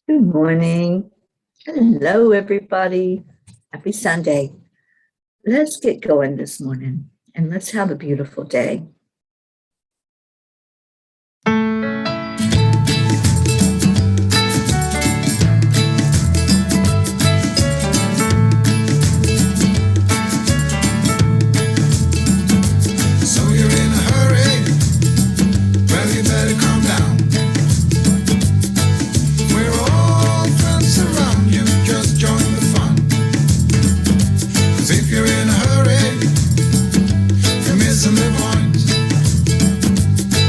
Good morning. Hello, everybody. Happy Sunday. Let's get going this morning and let's have a beautiful day. So you're in a hurry? Well, you better calm down. We're all friends around you, just join the fun. 'Cause if you're in a hurry, you're missing the point.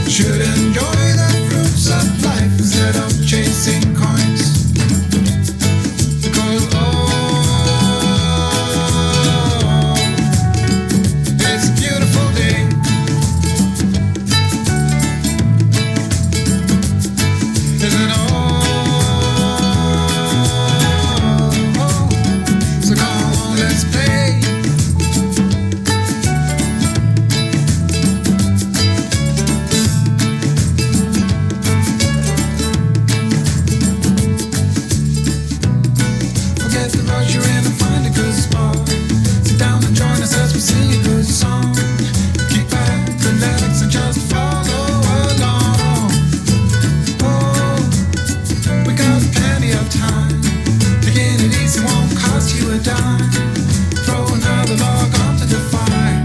Should enjoy the fruits of life instead of chasing coins. Because it's a beautiful day. Isn't so come on, let's play. Forget the rush, you're in and find a good spot. Sit down and join us as we sing a good song. Kick back, relax, and just follow along. Oh, we got plenty of time. Taking it easy won't cost you a dime. Throw another log onto the fire.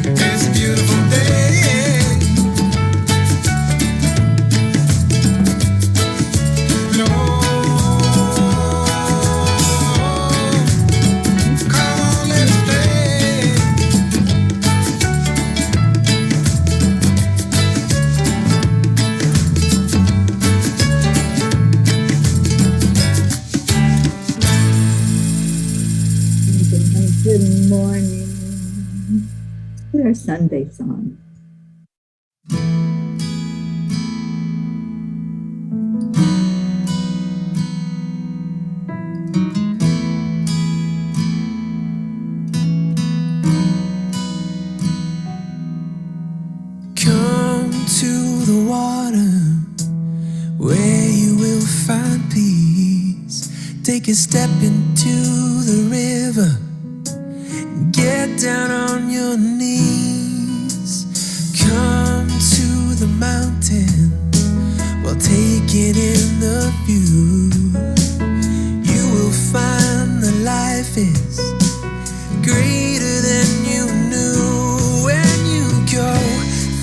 Because it's a beautiful day. And come on, let's play. Good morning. It's our Sunday song. Come to the water where you will find peace. Take a step into the river. Get down on your knees. Come to the mountain while taking in the view. You will find that life is greater than you knew. When you go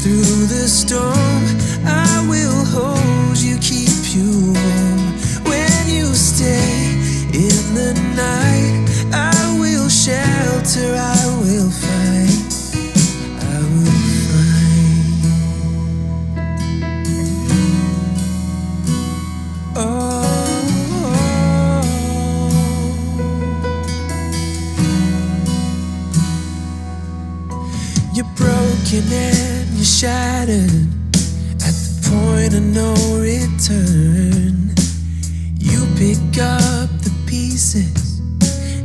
through the storm, I will hold you, keep you warm. When you stay in the night, I will shelter, I will fight, I will fight. You're broken and you're shattered at the point of no return. You pick up the pieces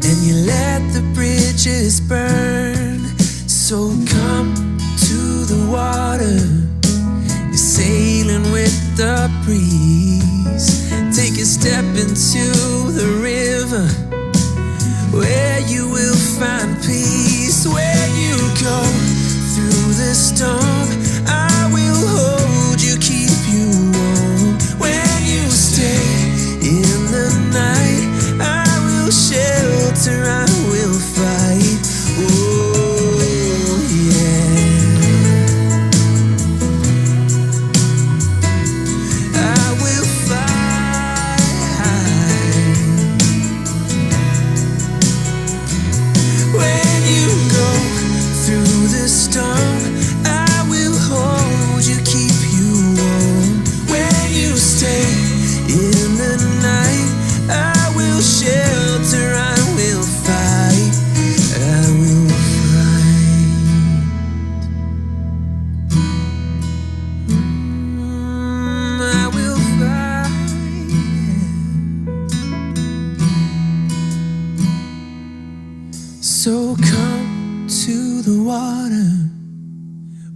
and you let the bridges burn. So come to the water, you're sailing with the breeze. Take a step into the river where you will find peace. When you go through the storm, I will hold you, keep you warm. When you stay in the night, I will shelter, I will fight. Oh yeah, I will fight.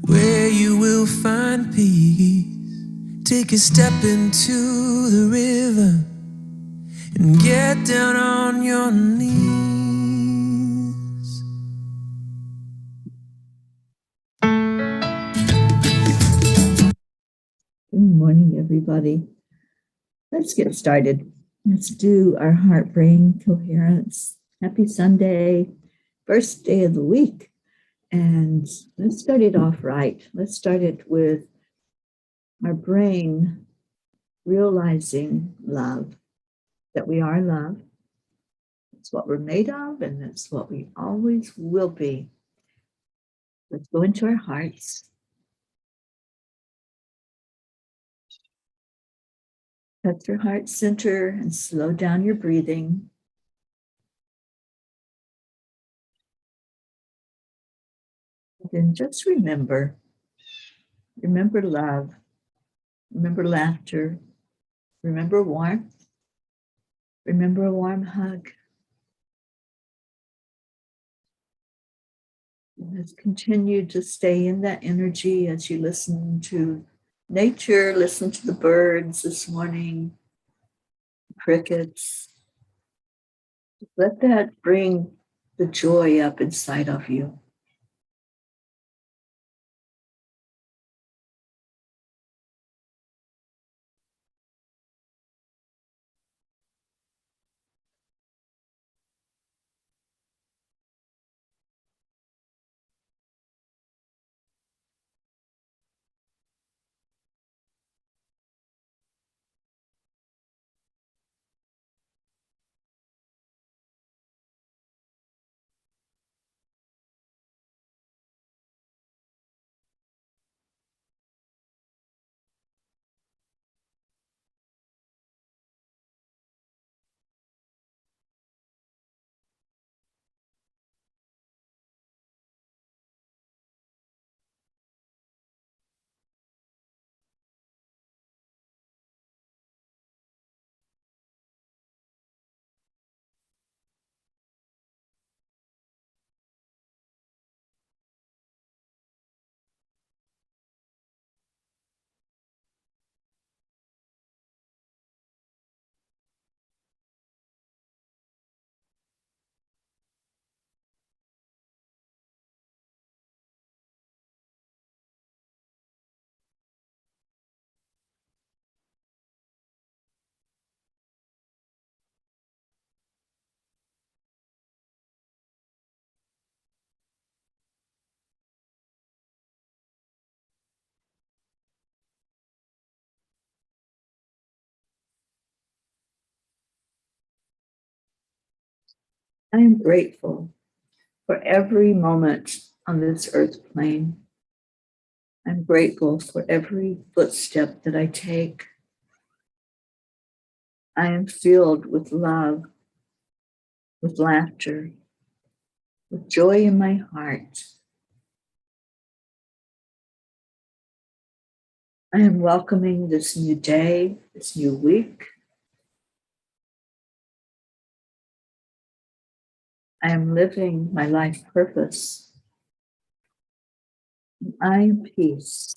where you will find peace. Take a step into the river and get down on your knees. Good morning, everybody. Let's get started. Let's do our heart-brain coherence. Happy Sunday, first day of the week. And let's start it off right. Let's start it with our brain realizing love, that we are love. It's what we're made of, and that's what we always will be. Let's go into our hearts. Touch your heart center and slow down your breathing. Then just remember love, remember laughter, remember warmth, remember a warm hug. And let's continue to stay in that energy as you listen to nature, listen to the birds this morning, crickets. Let that bring the joy up inside of you. I am grateful for every moment on this earth plane. I'm grateful for every footstep that I take. I am filled with love, with laughter, with joy in my heart. I am welcoming this new day, this new week. I am living my life purpose. I am peace.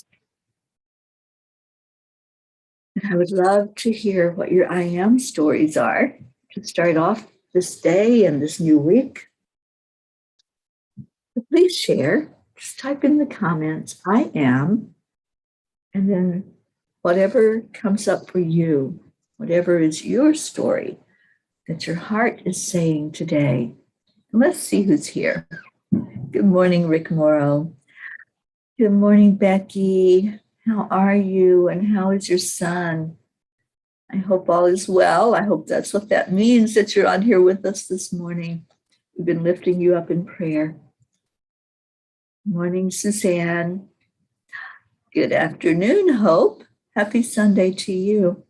And I would love to hear what your I am stories are to start off this day and this new week. So please share. Just type in the comments, I am, and then whatever comes up for you, whatever is your story that your heart is saying today. And let's see who's here. Good morning, Rick Morrow. Good morning, Becky. How are you? And how is your son? I hope all is well. I hope that's what that means, that you're on here with us this morning. We've been lifting you up in prayer. Morning, Suzanne. Good afternoon, Hope. Happy Sunday to you.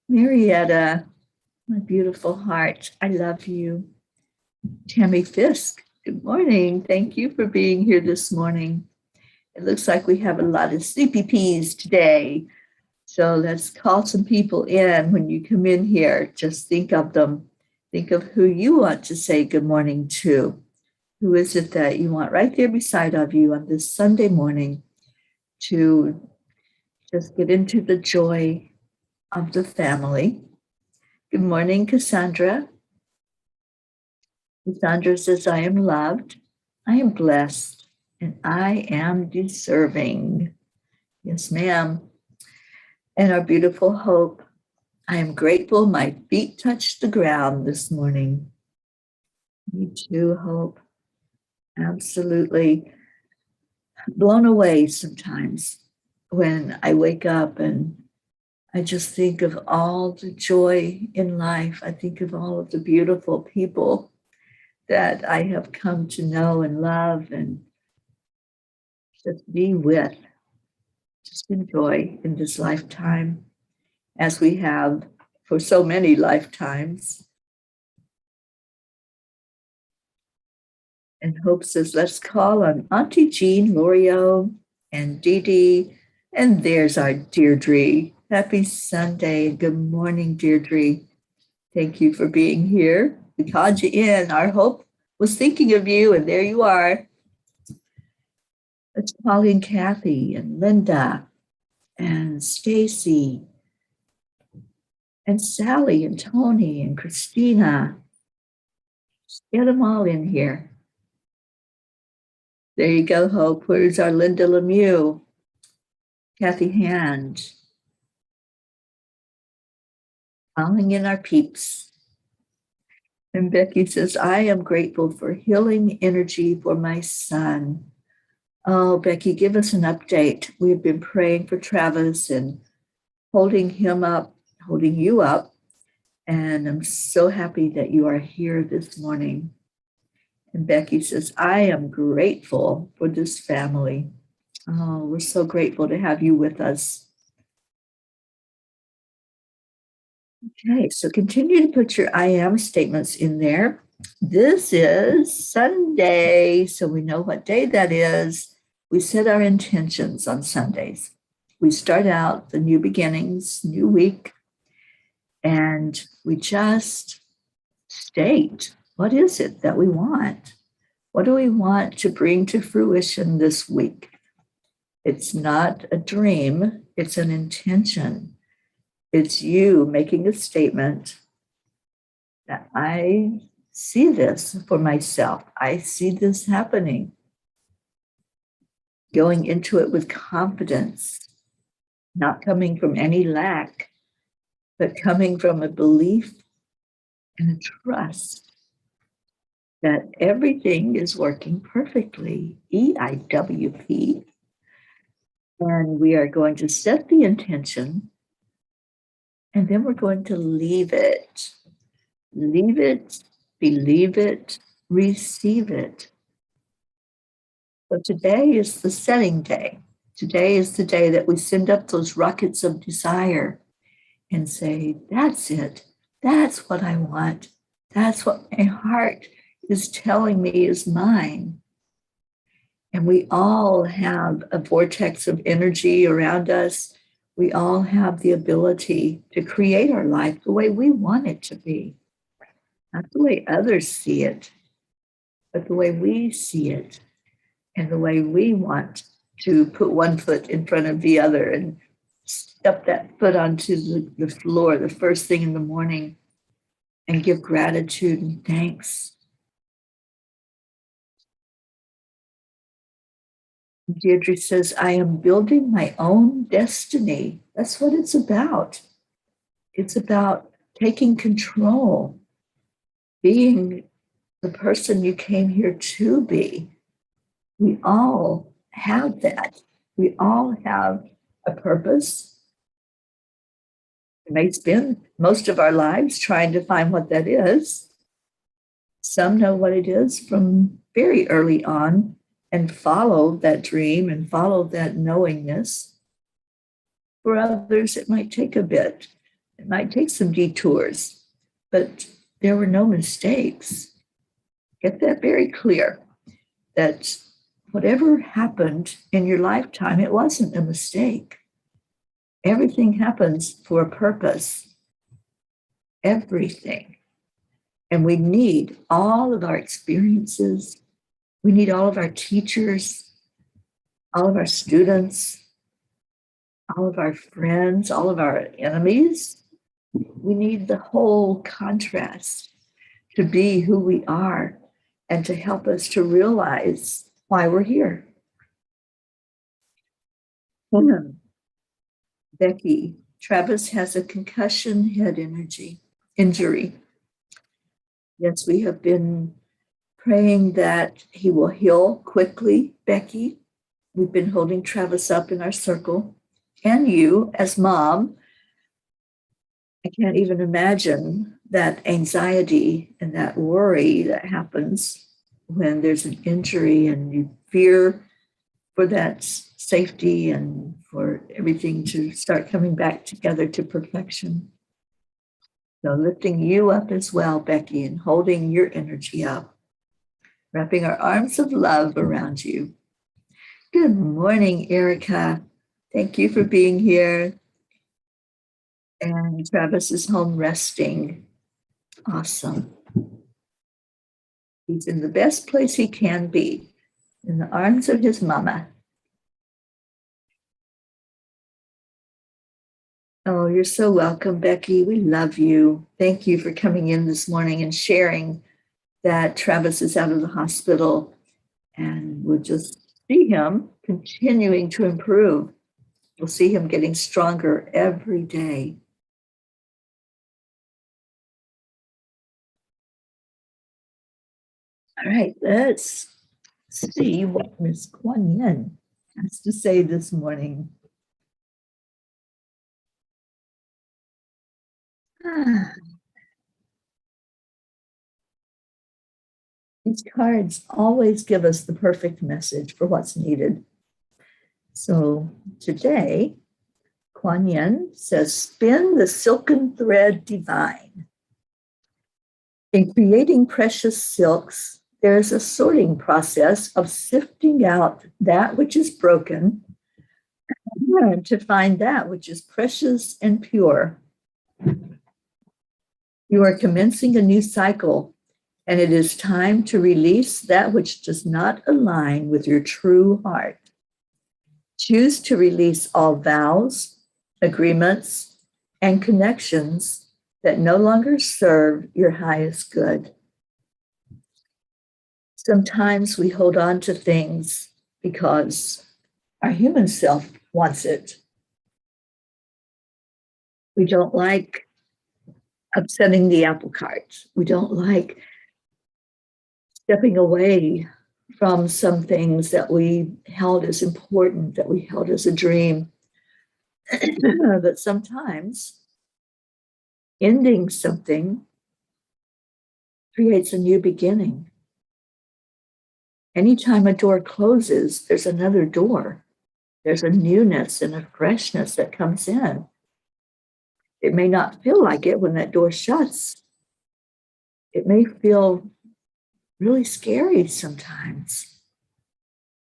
Marietta, my beautiful heart, I love you. Tammy Fisk, good morning. Thank you for being here this morning. It looks like we have a lot of sleepy peas today. So let's call some people in. When you come in here, just think of them. Think of who you want to say good morning to. Who is it that you want right there beside of you on this Sunday morning? to just get into the joy of the family. Good morning, Cassandra. Cassandra says, I am loved, I am blessed, and I am deserving. Yes, ma'am. And our beautiful Hope, I am grateful my feet touched the ground this morning. Me too, Hope. Absolutely blown away sometimes when I wake up and I just think of all the joy in life. I think of all of the beautiful people that I have come to know and love and just be with, just enjoy in this lifetime as we have for so many lifetimes. And Hope says, let's call on Auntie Jean, L'Oreal, and Dee Dee. And there's our Deirdre. Happy Sunday. Good morning, Deirdre. Thank you for being here. We called you in. Our Hope was thinking of you, and there you are. Let's call in Kathy and Linda and Stacy and Sally and Tony and Christina. Just get them all in here. There you go, Hope. Where's our Linda Lemieux? Kathy Hand. Calling in our peeps. And Becky says, I am grateful for healing energy for my son. Oh, Becky, give us an update. We've been praying for Travis and holding him up, holding you up. And I'm so happy that you are here this morning. And Becky says, I am grateful for this family. Oh, we're so grateful to have you with us. Okay, so continue to put your I am statements in there. This is Sunday, so we know what day that is. We set our intentions on Sundays. We start out the new beginnings, new week, and we just state, what is it that we want? What do we want to bring to fruition this week? It's not a dream, it's an intention. It's you making a statement that I see this for myself. I see this happening. Going into it with confidence, not coming from any lack, but coming from a belief and a trust that everything is working perfectly. EIWP. And we are going to set the intention, and then we're going to leave it. Leave it, believe it, receive it. So today is the setting day. Today is the day that we send up those rockets of desire and say, that's it. That's what I want. That's what my heart is telling me is mine. And we all have a vortex of energy around us. We all have the ability to create our life the way we want it to be. Not the way others see it, but the way we see it and the way we want to put one foot in front of the other and step that foot onto the floor the first thing in the morning and give gratitude and thanks. Deirdre says, I am building my own destiny. That's what it's about. It's about taking control, being the person you came here to be. We all have that. We all have a purpose. We may spend most of our lives trying to find what that is. Some know what it is from very early on and follow that dream and follow that knowingness. For others, it might take a bit. It might take some detours, but there were no mistakes. Get that very clear, that whatever happened in your lifetime, it wasn't a mistake. Everything happens for a purpose. Everything. And we need all of our experiences. We need all of our teachers, all of our students, all of our friends, all of our enemies. We need the whole contrast to be who we are and to help us to realize why we're here. Becky, Travis has a concussion head injury. Yes, we have been praying that he will heal quickly, Becky. We've been holding Travis up in our circle. And you, as mom, I can't even imagine that anxiety and that worry that happens when there's an injury and you fear for that safety and for everything to start coming back together to perfection. So lifting you up as well, Becky, and holding your energy up, wrapping our arms of love around you. Good morning, Erica. Thank you for being here. And Travis is home resting. Awesome. He's in the best place he can be, in the arms of his mama. Oh, you're so welcome, Becky. We love you. Thank you for coming in this morning and sharing that Travis is out of the hospital, and we'll just see him continuing to improve. We'll see him getting stronger every day. All right, let's see what Miss Kuan Yin has to say this morning. These cards always give us the perfect message for what's needed. So today, Kuan Yin says, spin the silken thread divine. In creating precious silks, there is a sorting process of sifting out that which is broken and to find that which is precious and pure. You are commencing a new cycle, and it is time to release that which does not align with your true heart. Choose to release all vows, agreements, and connections that no longer serve your highest good. Sometimes we hold on to things because our human self wants it. We don't like upsetting the apple cart. We don't like stepping away from some things that we held as important, that we held as a dream. But sometimes ending something creates a new beginning. Anytime a door closes, there's another door. There's a newness and a freshness that comes in. It may not feel like it when that door shuts. It may feel really scary sometimes,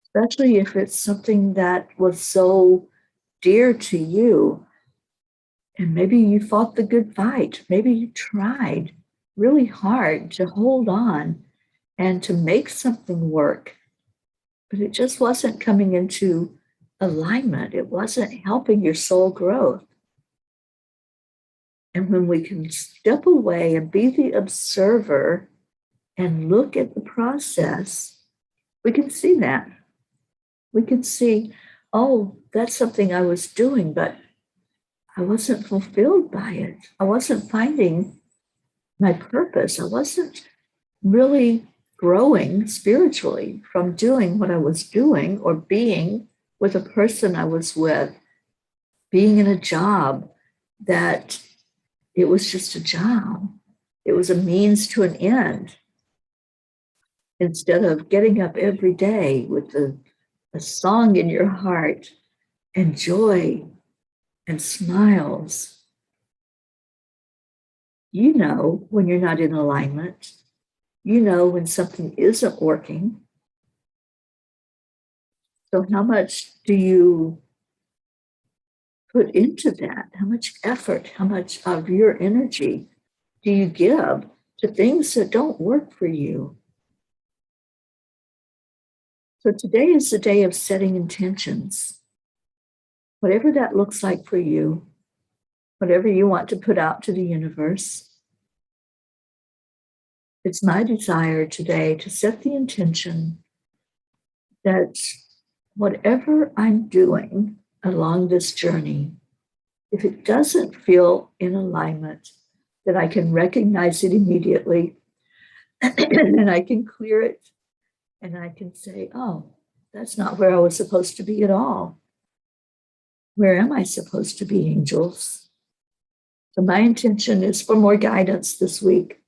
especially if it's something that was so dear to you. And maybe you fought the good fight. Maybe you tried really hard to hold on and to make something work, but it just wasn't coming into alignment. It wasn't helping your soul growth. And when we can step away and be the observer and look at the process, we can see that. We can see, oh, that's something I was doing, but I wasn't fulfilled by it. I wasn't finding my purpose. I wasn't really growing spiritually from doing what I was doing or being with a person I was with, being in a job that it was just a job. It was a means to an end. Instead of getting up every day with a song in your heart and joy and smiles. You know when you're not in alignment. You know when something isn't working. So how much do you put into that? How much effort, how much of your energy do you give to things that don't work for you? So today is the day of setting intentions. whatever that looks like for you, whatever you want to put out to the universe. It's my desire today to set the intention that whatever I'm doing along this journey, if it doesn't feel in alignment, that I can recognize it immediately and I can clear it and I can say, oh, that's not where I was supposed to be at all. Where am I supposed to be, angels? So my intention is for more guidance this week.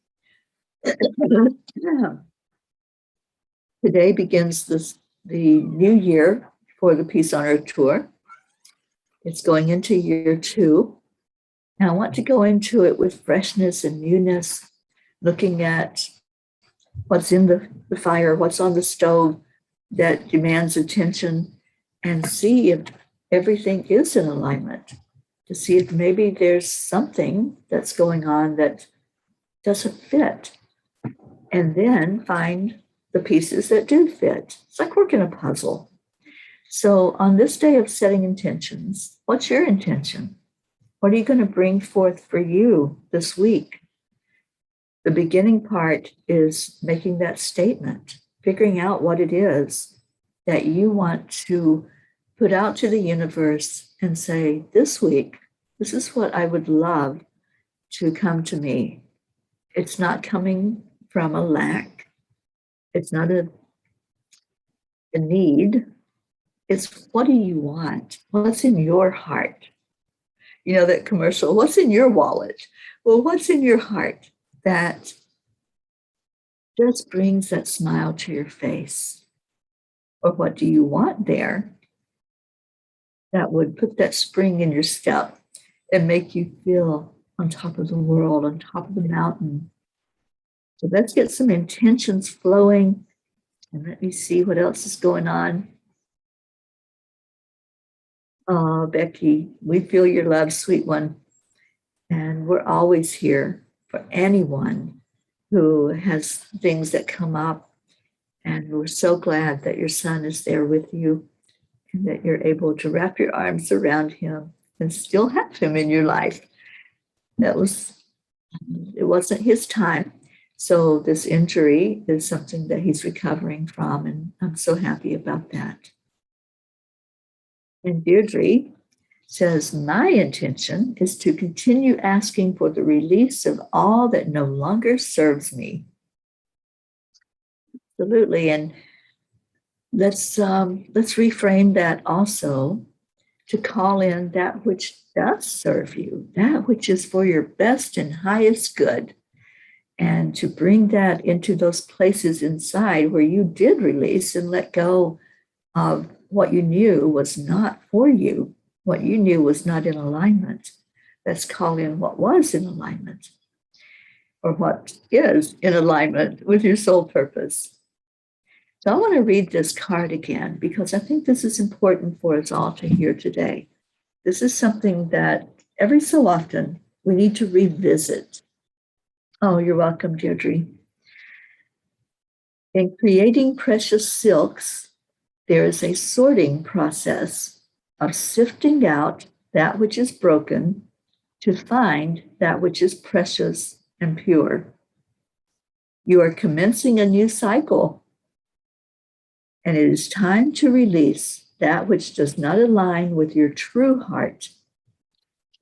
Today begins the new year for the Peace on Earth tour. It's going into year 2. And I want to go into it with freshness and newness, looking at what's in the fire, what's on the stove that demands attention, and see if everything is in alignment, to see if maybe there's something that's going on that doesn't fit, and then find the pieces that do fit. It's like working a puzzle. So on this day of setting intentions, what's your intention? What are you going to bring forth for you this week? The beginning part is making that statement, figuring out what it is that you want to put out to the universe and say, this week, this is what I would love to come to me. It's not coming from a lack. It's not a need. It's what do you want? What's in your heart? You know, that commercial, what's in your wallet? Well, what's in your heart that just brings that smile to your face? Or what do you want there that would put that spring in your step and make you feel on top of the world, on top of the mountain? So let's get some intentions flowing, and let me see what else is going on. Oh, Becky, we feel your love, sweet one. And we're always here for anyone who has things that come up. And we're so glad that your son is there with you and that you're able to wrap your arms around him and still have him in your life. It wasn't his time. So this injury is something that he's recovering from. And I'm so happy about that. And Deirdre says, my intention is to continue asking for the release of all that no longer serves me. Absolutely. And let's reframe that also to call in that which does serve you, that which is for your best and highest good, and to bring that into those places inside where you did release and let go of what you knew was not for you, what you knew was not in alignment. Let's call in what was in alignment, or what is in alignment with your soul purpose. So I want to read this card again because I think this is important for us all to hear today. This is something that every so often we need to revisit. Oh, you're welcome, Deirdre. In creating precious silks, there is a sorting process of sifting out that which is broken to find that which is precious and pure. You are commencing a new cycle, and it is time to release that which does not align with your true heart.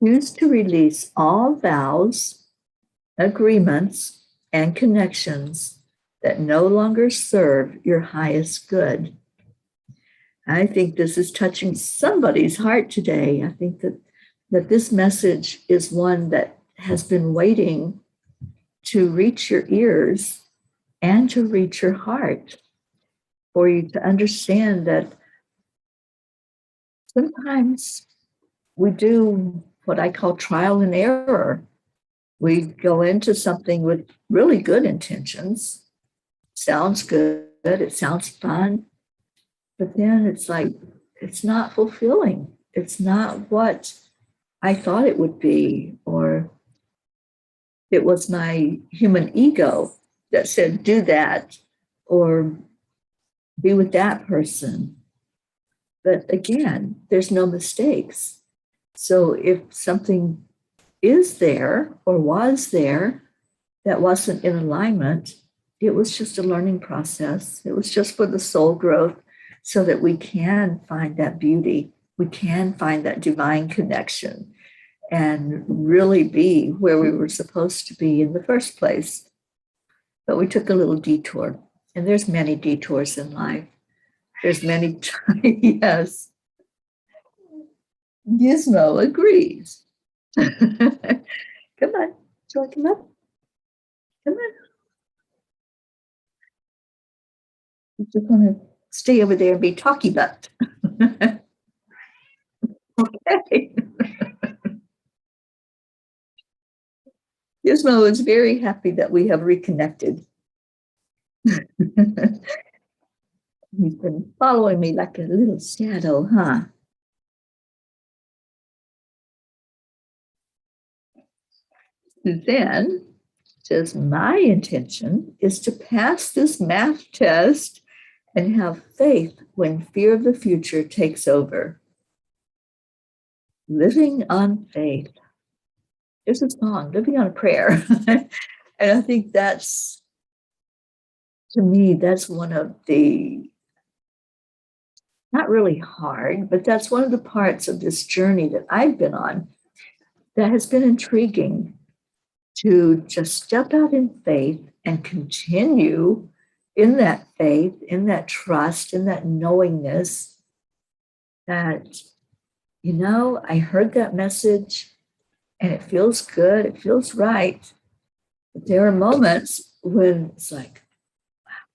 Choose to release all vows, agreements, and connections that no longer serve your highest good. I think this is touching somebody's heart today. I think that this message is one that has been waiting to reach your ears and to reach your heart, for you to understand that sometimes we do what I call trial and error. We go into something with really good intentions. Sounds good, it sounds fun, but then it's like, it's not fulfilling. It's not what I thought it would be, or it was my human ego that said, do that, or be with that person. But again, there's no mistakes. So if something is there or was there that wasn't in alignment, it was just a learning process. It was just for the soul growth so that we can find that beauty. We can find that divine connection and really be where we were supposed to be in the first place. But we took a little detour, and there's many detours in life. There's many, yes. Gizmo agrees. Come on, do you want to come up? Come on. You just want to stay over there and be talky butt. Okay. Gizmo is very happy that we have reconnected. He's been following me like a little shadow, huh? Suzanne says, my intention is to pass this math test and have faith when fear of the future takes over. Living on faith. There's a song, Living on a Prayer. And I think that's, to me, that's one of the, not really hard, but that's one of the parts of this journey that I've been on that has been intriguing, to just step out in faith and continue in that faith, in that trust, in that knowingness that, you know, I heard that message and it feels good, it feels right. But there are moments when it's like,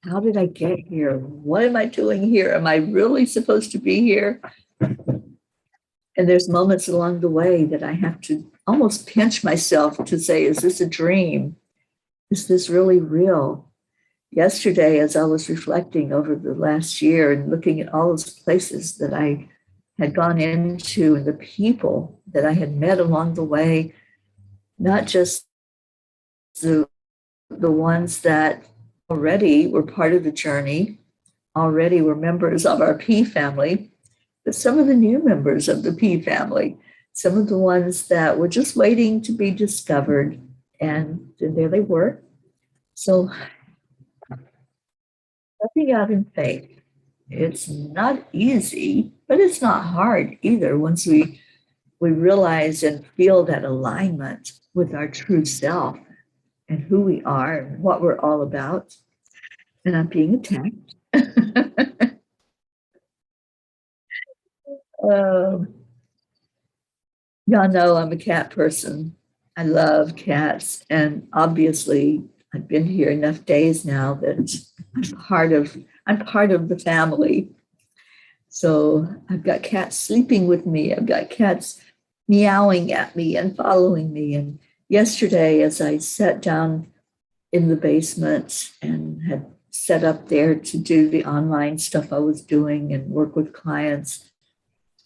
how did I get here? What am I doing here? Am I really supposed to be here? And there's moments along the way that I have to almost pinch myself to say, is this a dream? Is this really real? Yesterday, as I was reflecting over the last year and looking at all those places that I had gone into and the people that I had met along the way, not just the ones that already were part of the journey, already were members of our P family, but some of the new members of the P family, some of the ones that were just waiting to be discovered, and there they were. So stepping out in faith, it's not easy, but it's not hard either once we realize and feel that alignment with our true self and who we are and what we're all about. And I'm being attacked. um, Y'all know I'm a cat person. I love cats. And obviously, I've been here enough days now that I'm part of the family. So I've got cats sleeping with me. I've got cats meowing at me and following me. And yesterday, as I sat down in the basement and had set up there to do the online stuff I was doing and work with clients,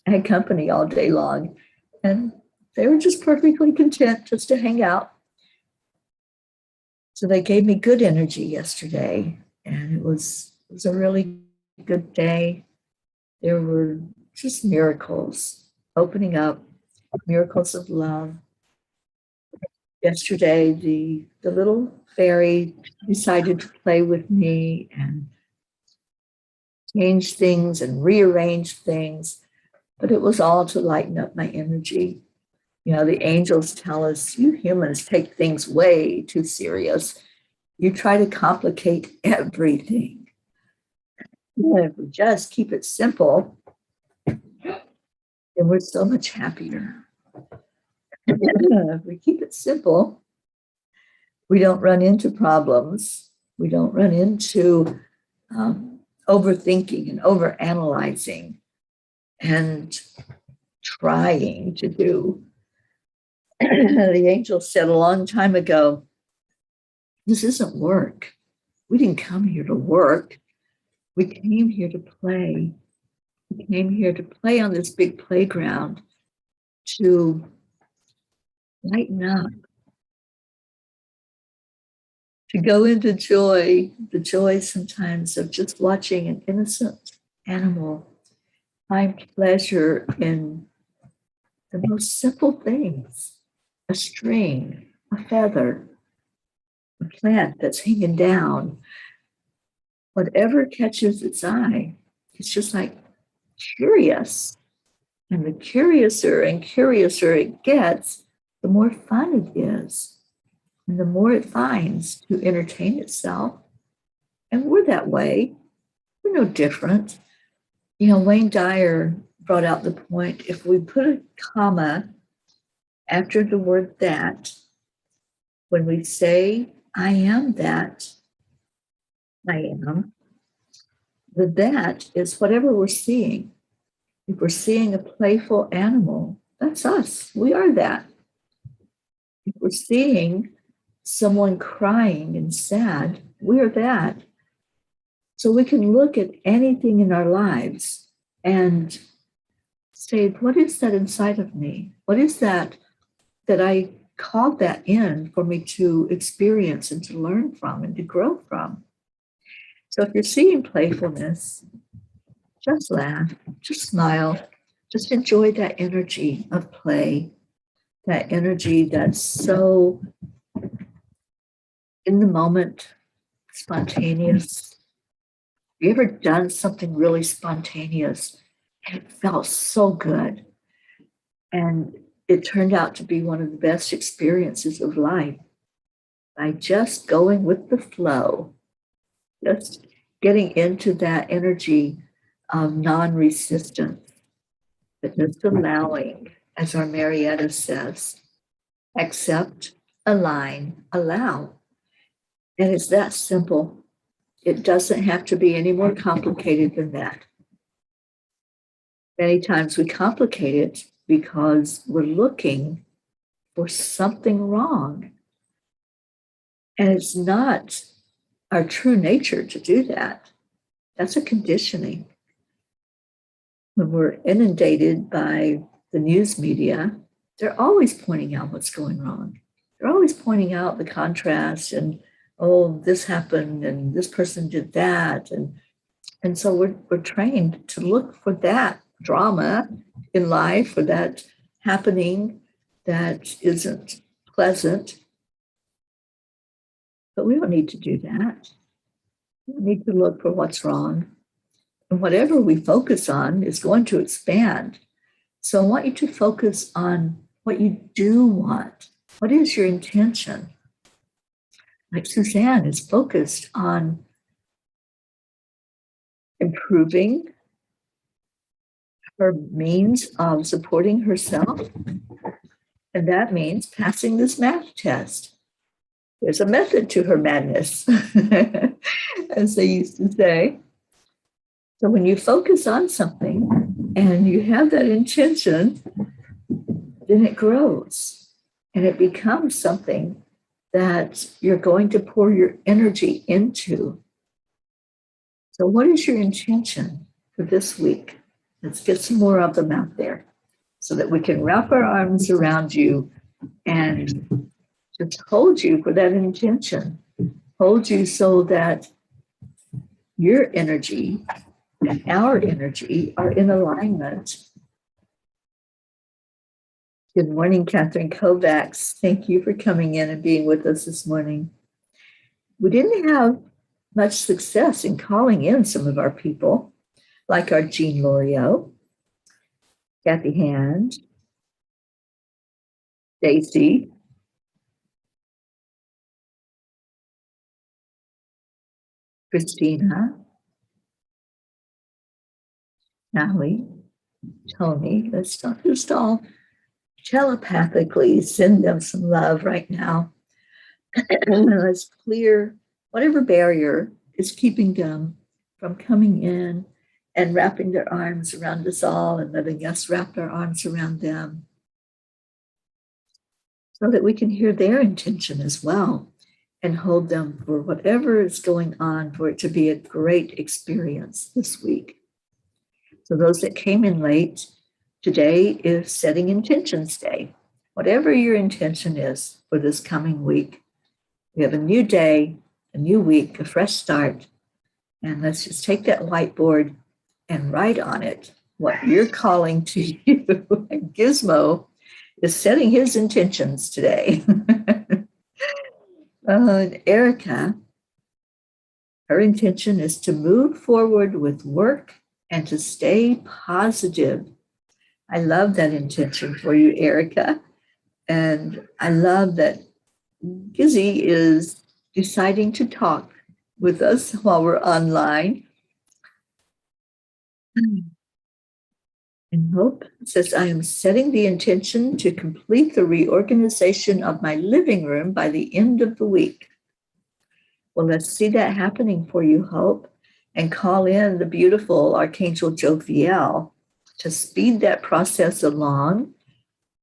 I had company all day long. And they were just perfectly content just to hang out. So they gave me good energy yesterday. And it was a really good day. There were just miracles opening up, miracles of love. Yesterday, the little fairy decided to play with me and change things and rearrange things, but it was all to lighten up my energy. You know, the angels tell us, you humans take things way too serious. You try to complicate everything. If we just keep it simple, then we're so much happier. If we keep it simple, we don't run into problems. We don't run into overthinking and overanalyzing and trying to do. The angel said a long time ago, this isn't work. We didn't come here to work. We came here to play. We came here to play on this big playground, to lighten up, to go into joy, the joy sometimes of just watching an innocent animal find pleasure in the most simple things: a string, a feather, a plant that's hanging down, whatever catches its eye. It's just like curious. And the curiouser and curiouser it gets, the more fun it is. And the more it finds to entertain itself. And we're that way. We're no different. Wayne Dyer brought out the point, if we put a comma after the word that, when we say, I am that, I am, the that is whatever we're seeing. If we're seeing a playful animal, that's us. We are that. If we're seeing someone crying and sad, we are that. So we can look at anything in our lives and say, what is that inside of me? What is that I called that in for me to experience and to learn from and to grow from? So if you're seeing playfulness, just laugh, just smile, just enjoy that energy of play, that energy that's so in the moment, spontaneous. Have you ever done something really spontaneous and it felt so good? And it turned out to be one of the best experiences of life by just going with the flow, just getting into that energy of non-resistance, but just allowing, as our Marietta says, accept, align, allow. And it's that simple. It doesn't have to be any more complicated than that. Many times we complicate it because we're looking for something wrong. And it's not our true nature to do that. That's a conditioning. When we're inundated by the news media, they're always pointing out what's going wrong. They're always pointing out the contrast and, oh, this happened and this person did that. And so we're trained to look for that drama in life, or that happening that isn't pleasant. But we don't need to do that. We need to look for what's wrong. And whatever we focus on is going to expand. So I want you to focus on what you do want. What is your intention? Like Suzanne is focused on improving her means of supporting herself. And that means passing this math test. There's a method to her madness, as they used to say. So when you focus on something and you have that intention, then it grows and it becomes something that you're going to pour your energy into. So what is your intention for this week? Let's get some more of them out there so that we can wrap our arms around you and just hold you for that intention. Hold you so that your energy and our energy are in alignment. Good morning, Catherine Kovacs. Thank you for coming in and being with us this morning. We didn't have much success in calling in some of our people, like our Jean Loriot, Kathy Hand, Stacy, Christina, Natalie, Tony. Let's just all telepathically send them some love right now. Let's clear whatever barrier is keeping them from coming in and wrapping their arms around us all and letting us wrap our arms around them so that we can hear their intention as well and hold them for whatever is going on, for it to be a great experience this week. So those that came in late, today is Setting Intentions Day. Whatever your intention is for this coming week, we have a new day, a new week, a fresh start. And let's just take that whiteboard and write on it what you're calling to you. Gizmo is setting his intentions today. Erica, her intention is to move forward with work and to stay positive. I love that intention for you, Erica. And I love that Gizzy is deciding to talk with us while we're online. And Hope says, I am setting the intention to complete the reorganization of my living room by the end of the week. Well, let's see that happening for you, Hope, and call in the beautiful Archangel Jophiel to speed that process along.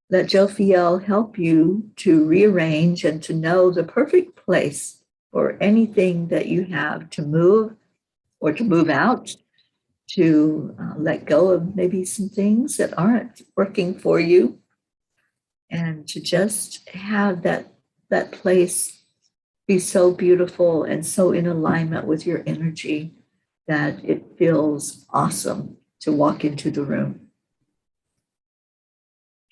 Let Jophiel help you to rearrange and to know the perfect place for anything that you have to move or to move out, to let go of maybe some things that aren't working for you, and to just have that place be so beautiful and so in alignment with your energy that it feels awesome to walk into the room.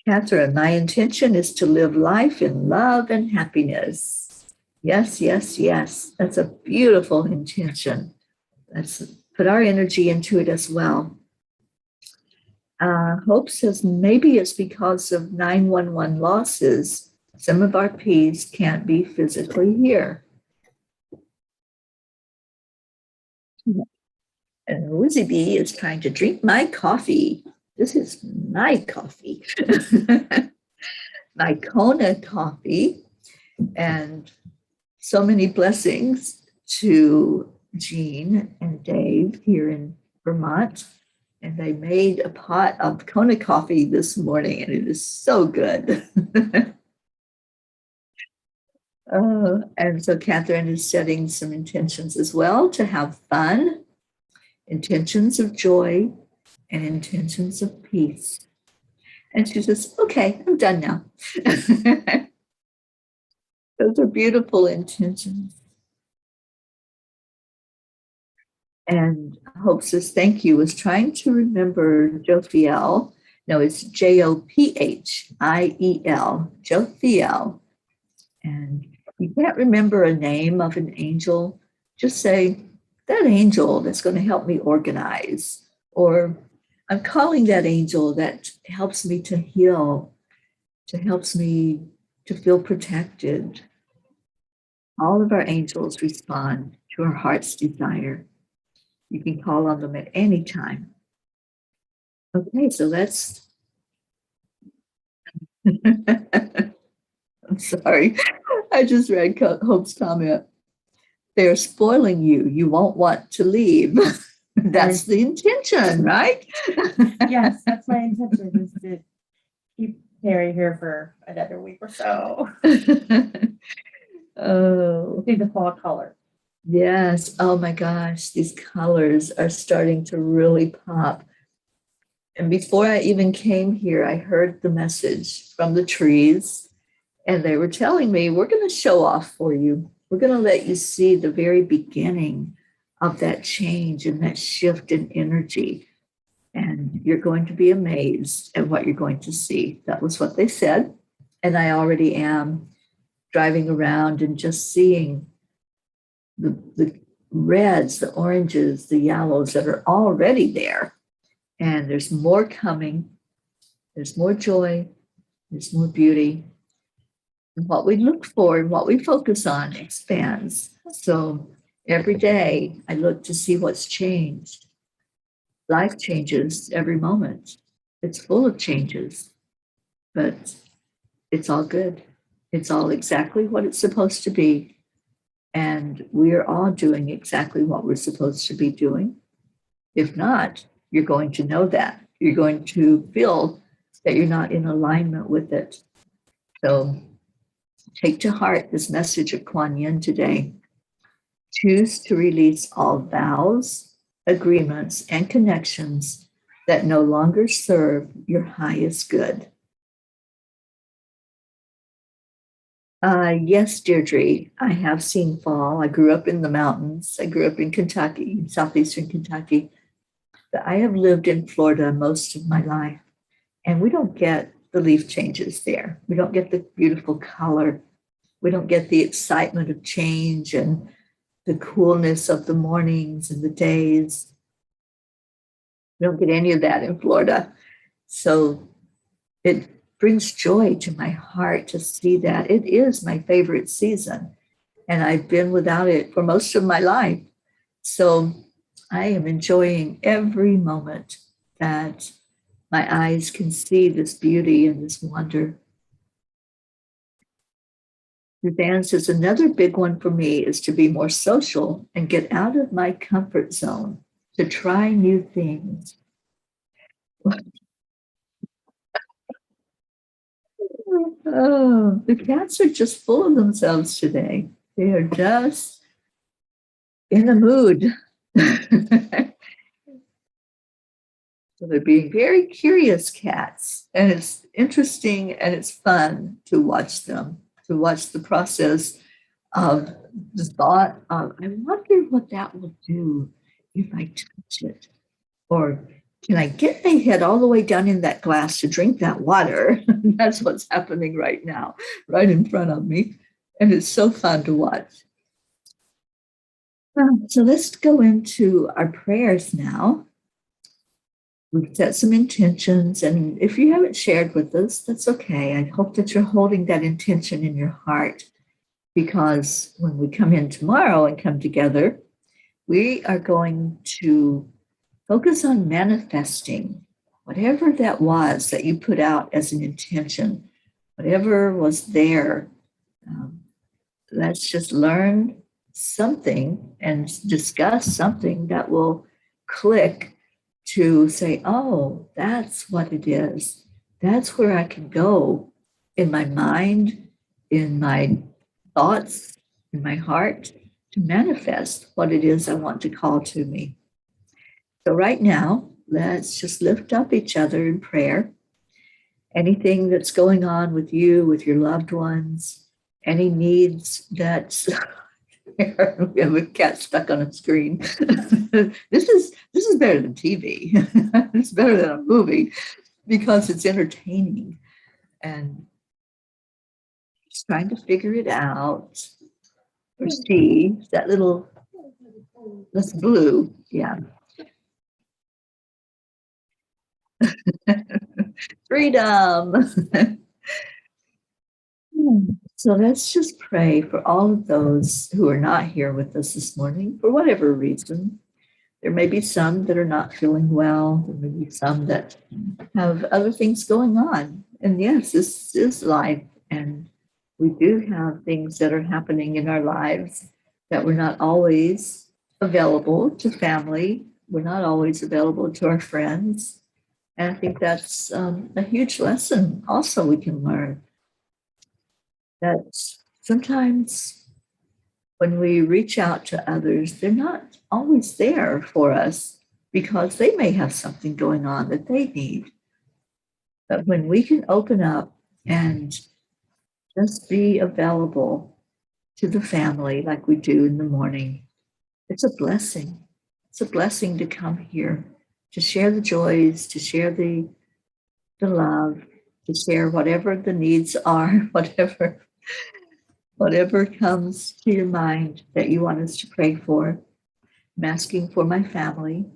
Catherine, my intention is to live life in love and happiness. Yes, yes, yes. That's a beautiful intention. Let's put our energy into it as well. Hope says maybe it's because of 911 losses. Some of our P's can't be physically here. And Woozy Bee is trying to drink my coffee. This is my coffee. My Kona coffee. And so many blessings to Jean and Dave here in Vermont. And they made a pot of Kona coffee this morning, and it is so good. And so Catherine is setting some intentions as well to have fun, intentions of joy, and intentions of peace. And she says, okay, I'm done now. Those are beautiful intentions. And Hope says, thank you. Was trying to remember Jophiel. No, it's Jophiel, Jophiel. And you can't remember a name of an angel, just say, that angel that's going to help me organize. Or I'm calling that angel that helps me to heal, to helps me to feel protected. All of our angels respond to our heart's desire. You can call on them at any time. Okay, so let's. I'm sorry. I just read Hope's comment. They're spoiling you. You won't want to leave. That's the intention, right? Yes, that's my intention, is to keep Teri here for another week or so. Oh, See the fall color. yes. Oh my gosh, these colors are starting to really pop. And before I even came here, I heard the message from the trees, and they were telling me, we're going to show off for you. We're going to let you see the very beginning of that change and that shift in energy. And you're going to be amazed at what you're going to see. That was what they said. And I already am driving around and just seeing the reds, the oranges, the yellows that are already there. And there's more coming. There's more joy. There's more beauty. And what we look for and what we focus on expands. So every day I look to see what's changed. Life changes every moment. It's full of changes, but it's all good. It's all exactly what it's supposed to be. And we're all doing exactly what we're supposed to be doing. If not, you're going to know that. You're going to feel that you're not in alignment with it. So take to heart this message of Kuan Yin today. Choose to release all vows, agreements, and connections that no longer serve your highest good. Yes, Deirdre, I have seen fall. I grew up in the mountains. I grew up in Kentucky, southeastern Kentucky. I have lived in Florida most of my life, and we don't get the leaf changes there. We don't get the beautiful color. We don't get the excitement of change and the coolness of the mornings and the days. We don't get any of that in Florida. So it brings joy to my heart to see that. It is my favorite season, and I've been without it for most of my life. So I am enjoying every moment that my eyes can see this beauty and this wonder. Suzanne says another big one for me is to be more social and get out of my comfort zone to try new things. Oh, the cats are just full of themselves today. They are just in the mood. So they're being very curious cats. And it's interesting and it's fun to watch them, to watch the process of the thought of, I wonder what that will do if I touch it. Or can I get my head all the way down in that glass to drink that water? That's what's happening right now, right in front of me. And it's so fun to watch. So let's go into our prayers now. We've set some intentions, and if you haven't shared with us, that's okay. I hope that you're holding that intention in your heart, because when we come in tomorrow and come together, we are going to focus on manifesting whatever that was that you put out as an intention, whatever was there. Let's just learn something and discuss something that will click to say, oh, that's what it is. That's where I can go in my mind, in my thoughts, in my heart to manifest what it is I want to call to me. So, right now, let's just lift up each other in prayer. Anything that's going on with you, with your loved ones, any needs that we have a cat stuck on a screen. This is better than TV. It's better than a movie because it's entertaining and just trying to figure it out or see that little that's blue. Yeah. Freedom. So let's just pray for all of those who are not here with us this morning for whatever reason. There may be some that are not feeling well. There may be some that have other things going on. And yes, this is life. And we do have things that are happening in our lives that we're not always available to family. We're not always available to our friends. And I think that's a huge lesson also we can learn that sometimes when we reach out to others, they're not always there for us because they may have something going on that they need. But when we can open up and just be available to the family like we do in the morning, it's a blessing. It's a blessing to come here, to share the joys, to share the love, to share whatever the needs are, whatever comes to your mind that you want us to pray for. I'm asking for my family,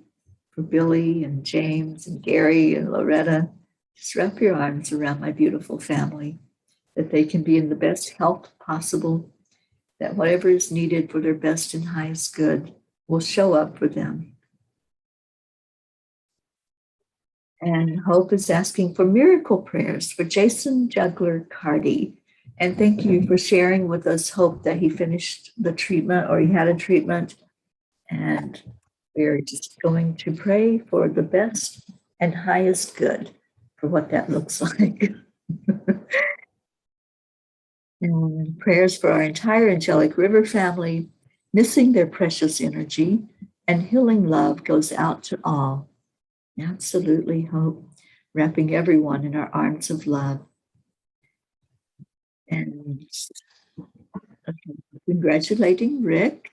for Billy and James and Gary and Loretta. Just wrap your arms around my beautiful family, that they can be in the best health possible, that whatever is needed for their best and highest good will show up for them. And Hope is asking for miracle prayers for Jason Juggler Cardy. And thank you for sharing with us, Hope, that he finished the treatment or he had a treatment. And we're just going to pray for the best and highest good for what that looks like. And prayers for our entire Angelic River family, missing their precious energy, and healing love goes out to all. Absolutely, Hope, wrapping everyone in our arms of love. And congratulating Rick.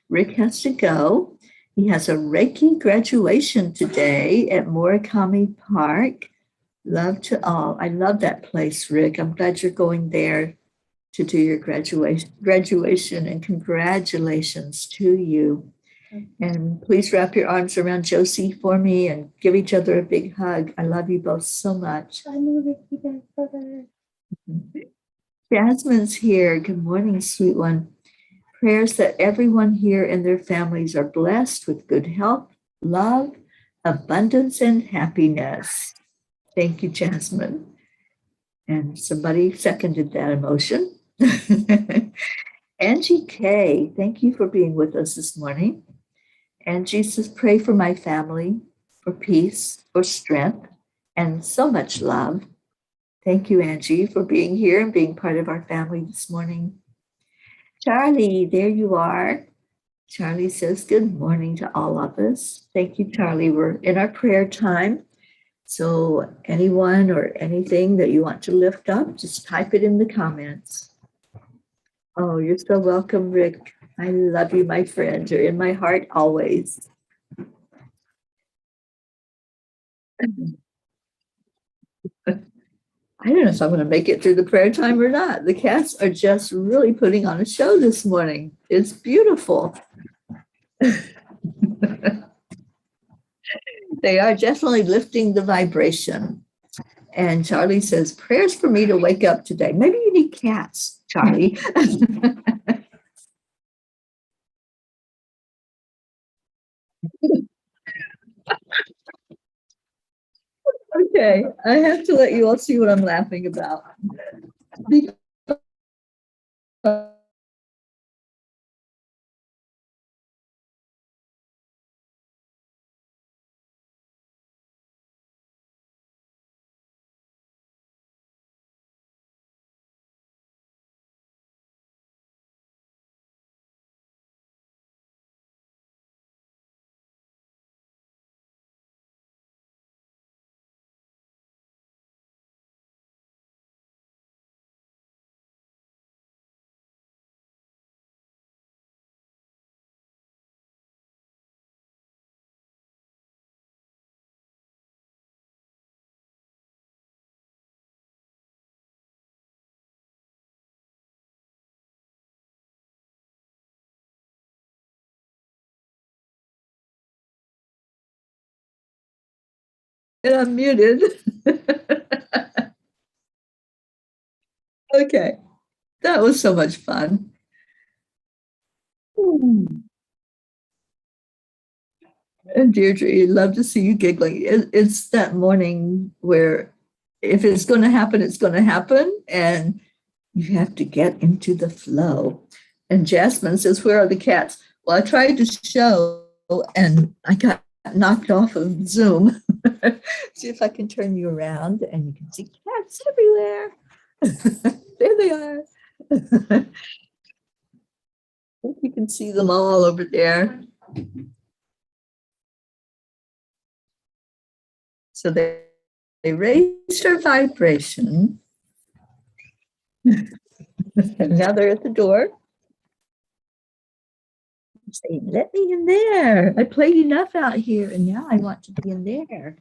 Rick has to go. He has a Reiki graduation today at Murakami Park. Love to all. I love that place, Rick. I'm glad you're going there to do your graduation, and congratulations to you. And please wrap your arms around Josie for me and give each other a big hug. I love you both so much. I know Ricky back brother. Jasmine's here. Good morning, sweet one. Prayers that everyone here and their families are blessed with good health, love, abundance, and happiness. Thank you, Jasmine. And somebody seconded that emotion. Angie K, thank you for being with us this morning. Angie says, pray for my family, for peace, for strength, and so much love. Thank you, Angie, for being here and being part of our family this morning. Charlie, there you are. Charlie says, good morning to all of us. Thank you, Charlie. We're in our prayer time. So anyone or anything that you want to lift up, just type it in the comments. Oh, you're so welcome, Rick. I love you, my friend. You're in my heart always. I don't know if I'm going to make it through the prayer time or not. The cats are just really putting on a show this morning. It's beautiful. They are definitely lifting the vibration. And Charlie says, prayers for me to wake up today. Maybe you need cats, Charlie. Okay, I have to let you all see what I'm laughing about. And I'm muted. Okay, that was so much fun. And Deirdre, love to see you giggling. It's that morning where if it's going to happen, it's going to happen. And you have to get into the flow. And Jasmine says, where are the cats? Well, I tried to show and I got knocked off of Zoom. See if I can turn you around and you can see cats everywhere. There they are. I think you can see them all over there. So they raised our vibration. And now they're at the door. Say, let me in there. I played enough out here and now I want to be in there.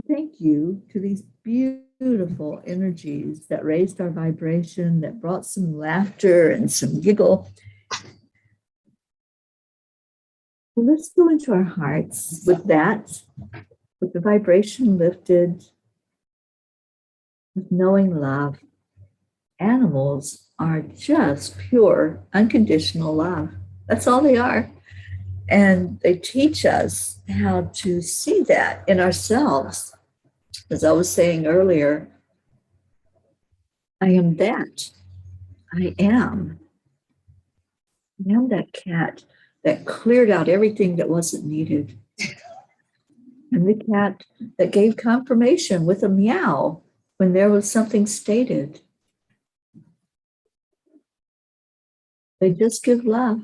Thank you to these beautiful energies that raised our vibration, that brought some laughter and some giggle. Well, let's go into our hearts with that, with the vibration lifted, with knowing love. Animals are just pure, unconditional love. That's all they are. And they teach us how to see that in ourselves. As I was saying earlier, I am that. I am. I am that cat that cleared out everything that wasn't needed. And the cat that gave confirmation with a meow when there was something stated. They just give love.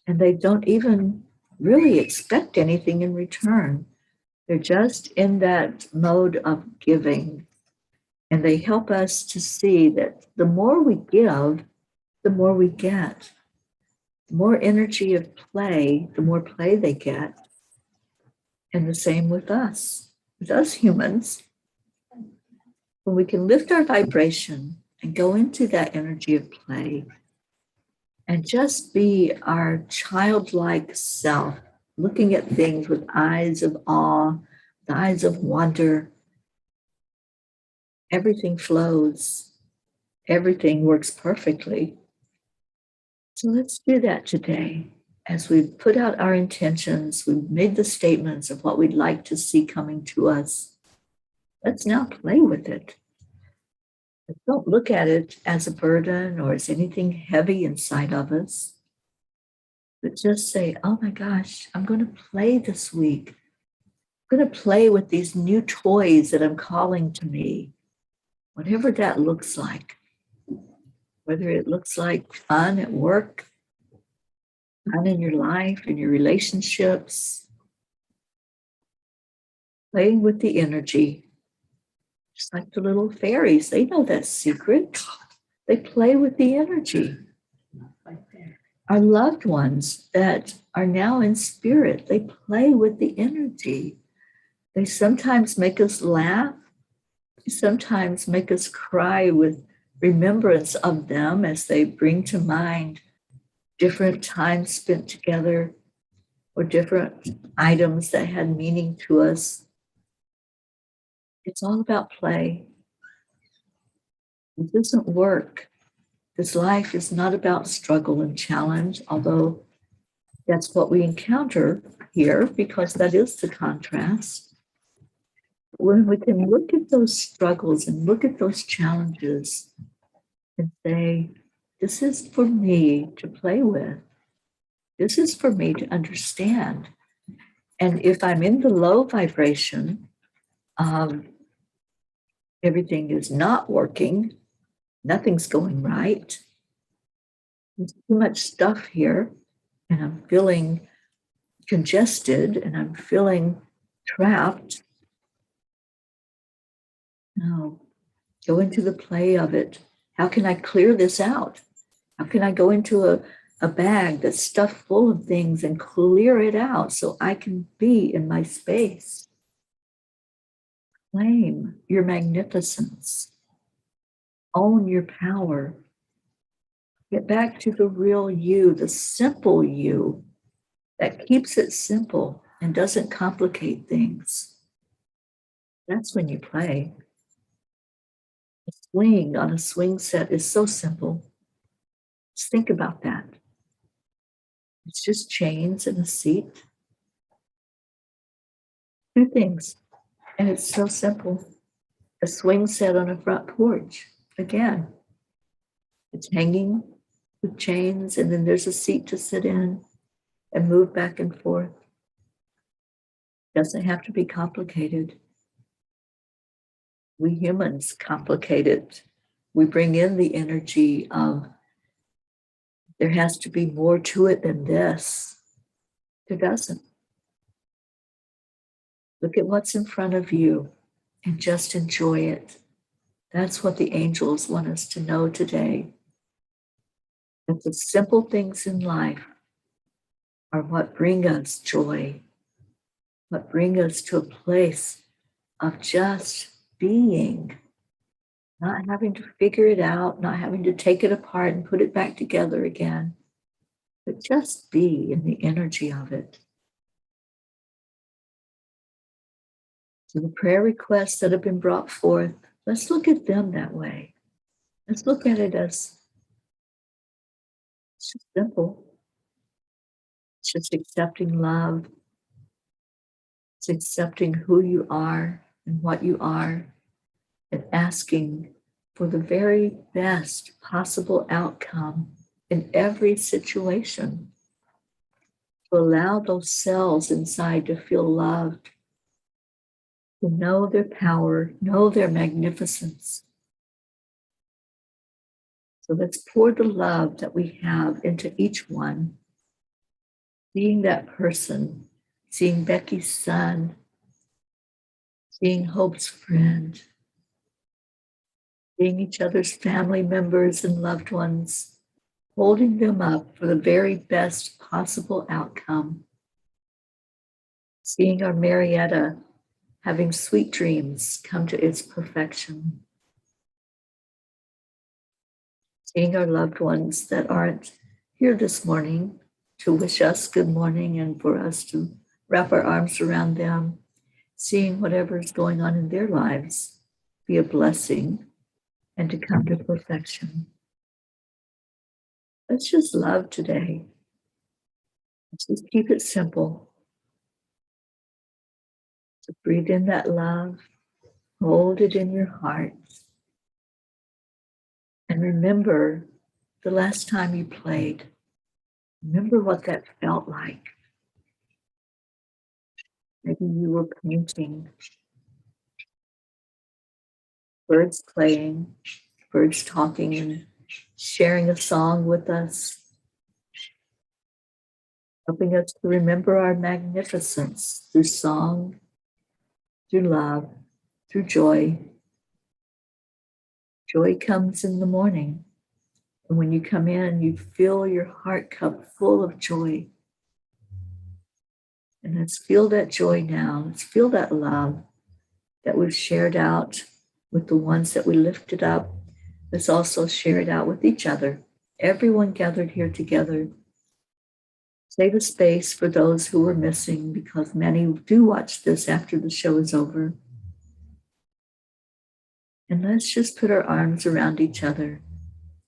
And they don't even really expect anything in return. They're just in that mode of giving. And they help us to see that the more we give, the more we get. The more energy of play, the more play they get. And the same with us humans. When we can lift our vibration and go into that energy of play and just be our childlike self, looking at things with eyes of awe, the eyes of wonder, everything flows, everything works perfectly. So let's do that today. As we've put out our intentions, we've made the statements of what we'd like to see coming to us. Let's now play with it. Don't look at it as a burden or as anything heavy inside of us, but just say, oh my gosh, I'm going to play this week. I'm going to play with these new toys that I'm calling to me, whatever that looks like. Whether it looks like fun at work, fun in your life, in your relationships, playing with the energy. Just like the little fairies, they know that secret. They play with the energy. Our loved ones that are now in spirit, they play with the energy. They sometimes make us laugh. They sometimes make us cry with remembrance of them as they bring to mind different times spent together or different items that had meaning to us. It's all about play. It doesn't work. This life is not about struggle and challenge, although that's what we encounter here because that is the contrast. When we can look at those struggles and look at those challenges and say, this is for me to play with. This is for me to understand. And if I'm in the low vibration, everything is not working, nothing's going right, there's too much stuff here, and I'm feeling congested and I'm feeling trapped. No, go into the play of it. How can I clear this out? How can I go into a bag that's stuffed full of things and clear it out so I can be in my space? Claim your magnificence. Own your power. Get back to the real you, the simple you that keeps it simple and doesn't complicate things. That's when you play. A swing on a swing set is so simple. Just think about that. It's just chains and a seat. Two things. And it's so simple. A swing set on a front porch. Again, it's hanging with chains, and then there's a seat to sit in and move back and forth. Doesn't have to be complicated. We humans complicate it. We bring in the energy of there has to be more to it than this. There doesn't. Look at what's in front of you and just enjoy it. That's what the angels want us to know today. That the simple things in life are what bring us joy, what bring us to a place of just being, not having to figure it out, not having to take it apart and put it back together again, but just be in the energy of it. So the prayer requests that have been brought forth, let's look at them that way. Let's look at it as it's just simple. It's just accepting love. It's accepting who you are and what you are and asking for the very best possible outcome in every situation. To allow those cells inside to feel loved, to know their power, know their magnificence. So let's pour the love that we have into each one, seeing that person, seeing Becky's son, seeing Hope's friend, seeing each other's family members and loved ones, holding them up for the very best possible outcome. Seeing our Marietta having sweet dreams come to its perfection. Seeing our loved ones that aren't here this morning to wish us good morning and for us to wrap our arms around them. Seeing whatever's going on in their lives be a blessing and to come to perfection. Let's just love today. Let's just keep it simple. So breathe in that love, hold it in your heart, and remember the last time you played. Remember what that felt like. Maybe you were painting, birds playing, birds talking and sharing a song with us, helping us to remember our magnificence through song, through love, through joy. Joy comes in the morning. And when you come in, you fill your heart cup full of joy. And let's feel that joy now. Let's feel that love that we've shared out with the ones that we lifted up. Let's also share it out with each other. Everyone gathered here together. Save a space for those who were missing, because many do watch this after the show is over. And let's just put our arms around each other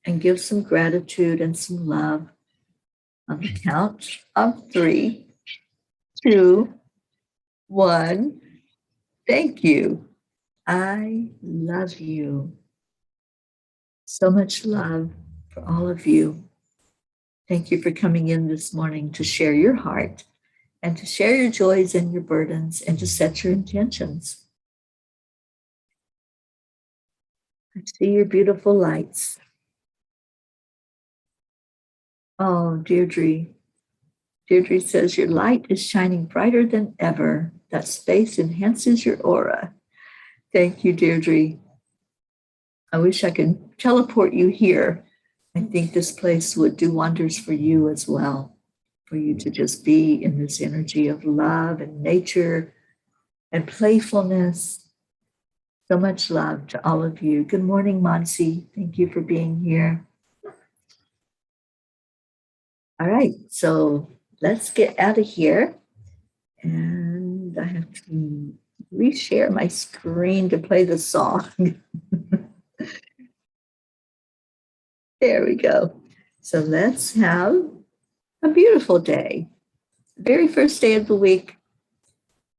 and give some gratitude and some love on the count of 3, 2, 1. Thank you. I love you. So much love for all of you. Thank you for coming in this morning to share your heart and to share your joys and your burdens and to set your intentions. I see your beautiful lights. Oh, Deirdre. Deirdre says your light is shining brighter than ever. That space enhances your aura. Thank you, Deirdre. I wish I could teleport you here. I think this place would do wonders for you as well, for you to just be in this energy of love and nature and playfulness. So much love to all of you. Good morning, Monsi. Thank you for being here. All right, so let's get out of here. And I have to reshare my screen to play the song. There we go. So let's have a beautiful day. The very first day of the week.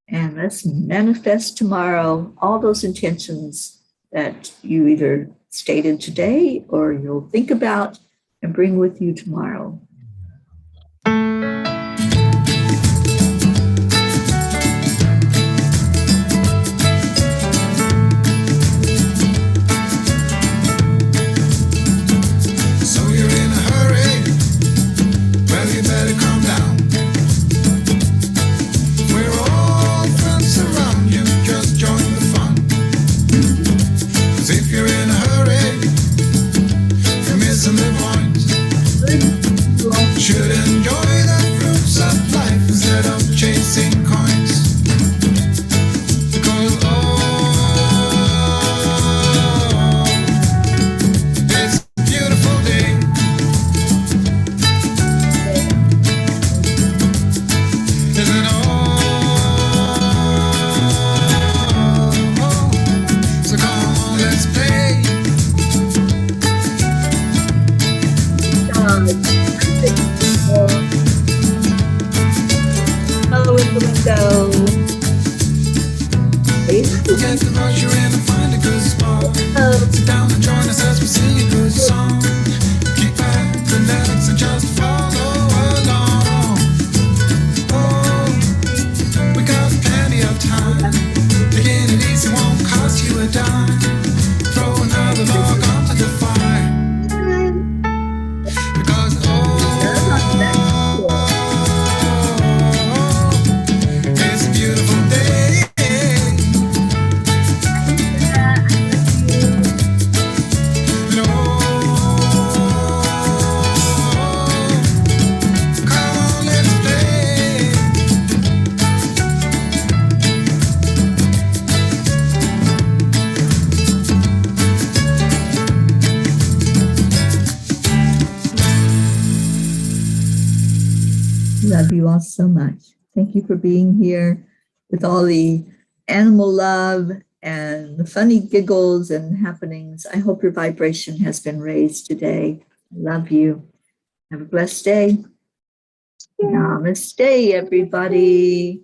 And let's manifest tomorrow all those intentions that you either stated today or you'll think about and bring with you tomorrow. So you're in a hurry? Well, you better calm down. We're all friends around you, just join the fun. 'Cause if you're in a hurry, you're missing the point. Should enjoy the fruits of life instead of chasing coins. Because it's a beautiful day. Isn't so come on, let's play. Hello in the window. Forget the rush you're in and find a good spot. Oh, Sit down and join us as we sing a good song. Kick back, relax, and just follow along. Oh, we got plenty of time. Taking it easy won't cost you a dime. Throw another log onto the fire. Because it's a beautiful day. And Love you all so much. Thank you for being here with all the animal love and the funny giggles and happenings. I hope your vibration has been raised today. Love you. Have a blessed day. Namaste, everybody.